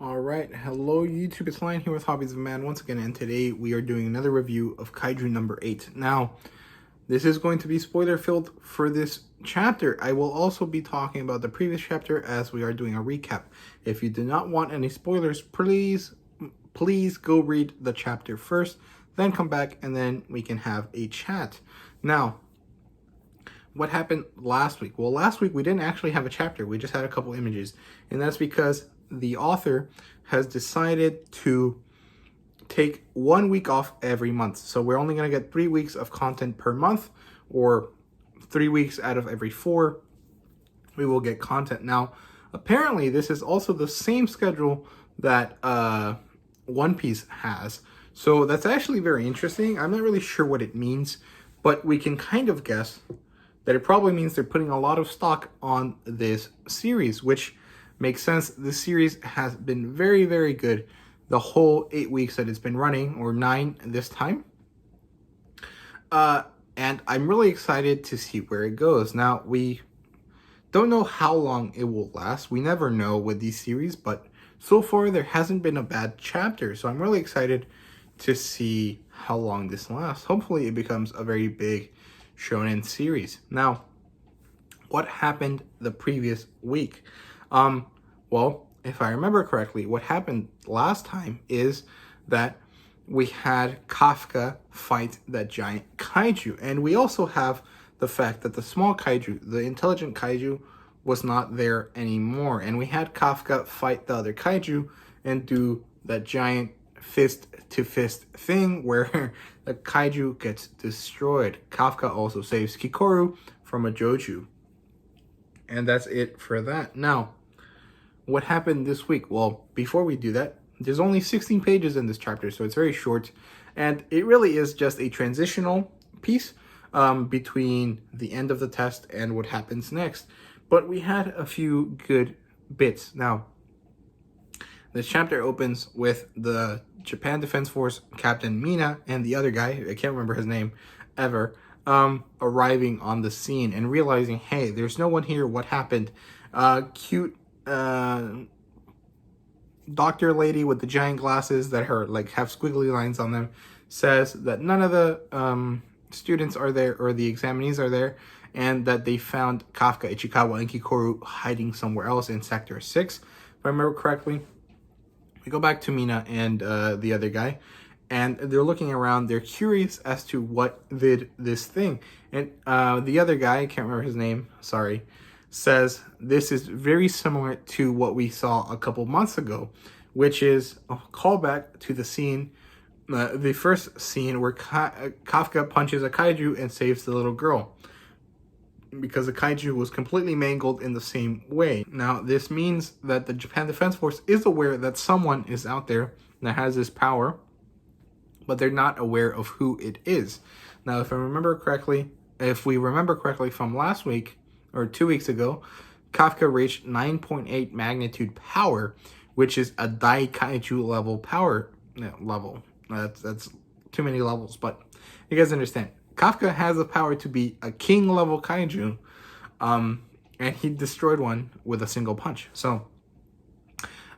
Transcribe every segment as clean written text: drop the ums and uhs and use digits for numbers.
Alright, hello YouTube, it's Lion here with Hobbies of Man once again, and today we are doing another review of Kaiju number 8. Now, this is going to be spoiler-filled for this chapter. I will also be talking about the previous chapter as we are doing a recap. If you do not want any spoilers, please go read the chapter first, then come back, and then we can have a chat. Now, what happened last week? Well, last week we didn't actually have a chapter, we just had a couple images, and that's because the author has decided to take 1 week off every month. So we're only going to get 3 weeks of content per month, or 3 weeks out of every 4 we will get content. Now, apparently this is also the same schedule that One Piece has. So that's actually very interesting. I'm not really sure what it means, but we can kind of guess that it probably means they're putting a lot of stock on this series, which makes sense. This series has been very, very good the whole 8 weeks that it's been running, or 9 this time. And I'm really excited to see where it goes. Now, we don't know how long it will last. We never know with these series, but so far there hasn't been a bad chapter. So I'm really excited to see how long this lasts. Hopefully it becomes a very big shonen series. Now, what happened the previous week? Well, if I remember correctly, what happened last time is that we had Kafka fight that giant kaiju, and we also have the fact that the small kaiju, the intelligent kaiju, was not there anymore, and we had Kafka fight the other kaiju and do that giant fist-to-fist thing where the kaiju gets destroyed. Kafka also saves Kikoru from a Joju, and that's it for that. Now, what happened this week? Well, before we do that, there's only 16 pages in this chapter, so it's very short, and it really is just a transitional piece between the end of the test and what happens next. But we had a few good bits. Now, this chapter opens with the Japan Defense Force Captain Mina and the other guy, I can't remember his name ever, arriving on the scene and realizing, hey, there's no one here, what happened? Cute doctor lady with the giant glasses that have squiggly lines on them says that none of the students are there, or the examinees are there, and that they found Kafka, Ichikawa, and Kikoru hiding somewhere else in Sector 6, if I remember correctly. We go back to Mina and the other guy, and they're looking around. They're curious as to what did this thing. And the other guy, I can't remember his name, sorry, says this is very similar to what we saw a couple months ago, which is a callback to the scene, the first scene where Kafka punches a kaiju and saves the little girl, because the kaiju was completely mangled in the same way. Now, this means that the Japan Defense Force is aware that someone is out there that has this power, but they're not aware of who it is. Now, if we remember correctly from last week, or 2 weeks ago, Kafka reached 9.8 magnitude power, which is a Dai Kaiju level power level. That's too many levels, but you guys understand. Kafka has the power to be a king level kaiju, and he destroyed one with a single punch. So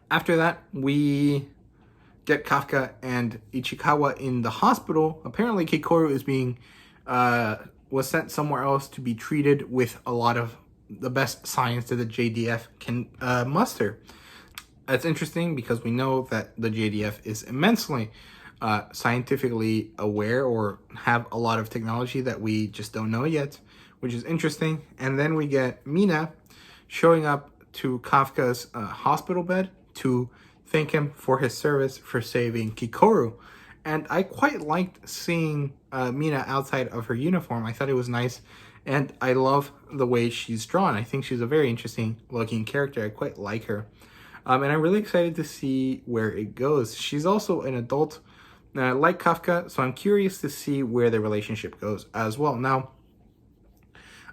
after that, we get Kafka and Ichikawa in the hospital. Apparently Kikoru is being was sent somewhere else to be treated with a lot of the best science that the JDF can muster. That's interesting because we know that the JDF is immensely scientifically aware, or have a lot of technology that we just don't know yet, which is interesting. And then we get Mina showing up to Kafka's hospital bed to thank him for his service for saving Kikoru. And I quite liked seeing Mina outside of her uniform. I thought it was nice, and I love the way she's drawn. I think she's a very interesting looking character. I quite like her. And I'm really excited to see where it goes. She's also an adult like Kafka, so I'm curious to see where the relationship goes as well. Now,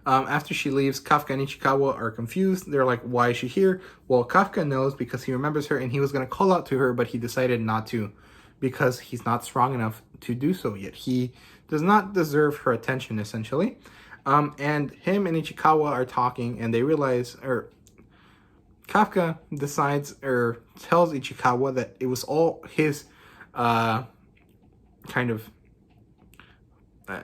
after she leaves, Kafka and Ichikawa are confused. They're like, why is she here? Well, Kafka knows because he remembers her, and he was going to call out to her, but he decided not to, because he's not strong enough to do so yet. He does not deserve her attention, essentially. And him and Ichikawa are talking, and they realize, or Kafka decides or tells Ichikawa that it was all his kind of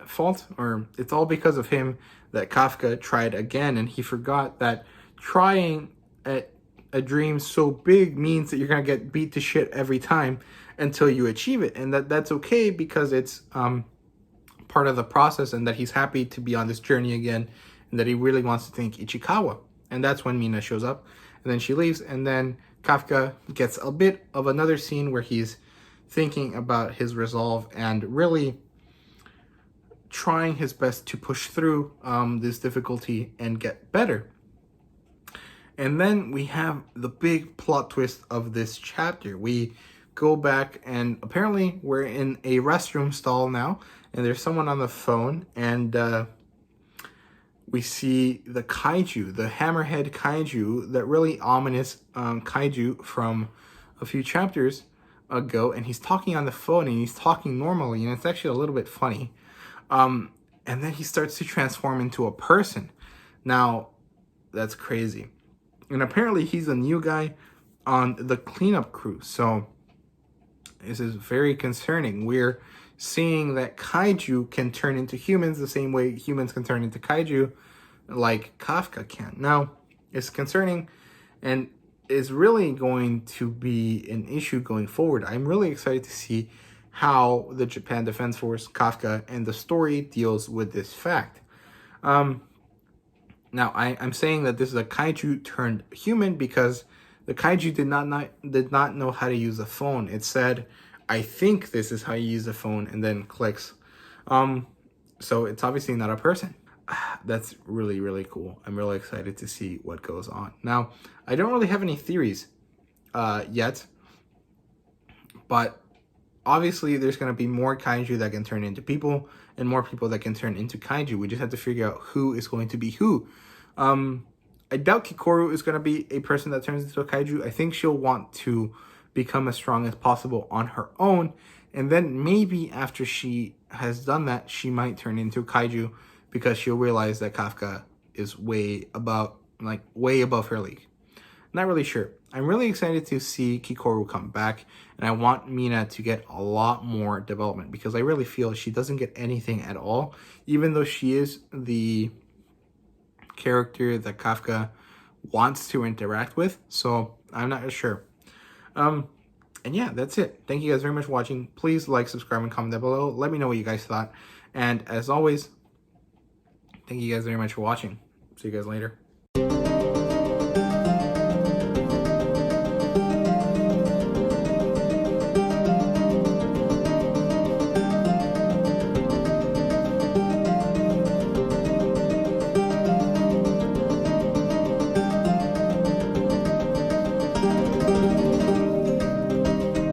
fault, or it's all because of him that Kafka tried again, and he forgot that trying at a dream so big means that you're gonna get beat to shit every time until you achieve it, and that's okay because it's part of the process, and that he's happy to be on this journey again, and that he really wants to thank Ichikawa. And that's when Mina shows up, and then she leaves, and then Kafka gets a bit of another scene where he's thinking about his resolve and really trying his best to push through this difficulty and get better. And then we have the big plot twist of this chapter. We go back, and apparently we're in a restroom stall now, and there's someone on the phone, and we see the kaiju, the hammerhead kaiju, that really ominous kaiju from a few chapters ago, and he's talking on the phone, and he's talking normally, and it's actually a little bit funny. And then he starts to transform into a person. Now, that's crazy. And apparently he's a new guy on the cleanup crew, so this is very concerning. We're seeing that kaiju can turn into humans the same way humans can turn into kaiju, like Kafka can. Now, it's concerning, and is really going to be an issue going forward. I'm really excited to see how the Japan Defense Force, Kafka, and the story deals with this fact. Now, I'm saying that this is a kaiju turned human because the kaiju did not know how to use a phone. It said, "I think this is how you use a phone," and then clicks. So it's obviously not a person. That's really, really cool. I'm really excited to see what goes on. Now, I don't really have any theories yet, but obviously there's going to be more kaiju that can turn into people and more people that can turn into kaiju. We just have to figure out who is going to be who. I doubt Kikoru is going to be a person that turns into a kaiju. I think she'll want to become as strong as possible on her own, and then maybe after she has done that, she might turn into a kaiju, because she'll realize that Kafka is way above her league. Not really sure. I'm really excited to see Kikoru come back, and I want Mina to get a lot more development, because I really feel she doesn't get anything at all, even though she is the character that Kafka wants to interact with. So I'm not sure. And yeah, that's it. Thank you guys very much for watching. Please like, subscribe, and comment down below. Let me know what you guys thought. And as always, thank you guys very much for watching. See you guys later.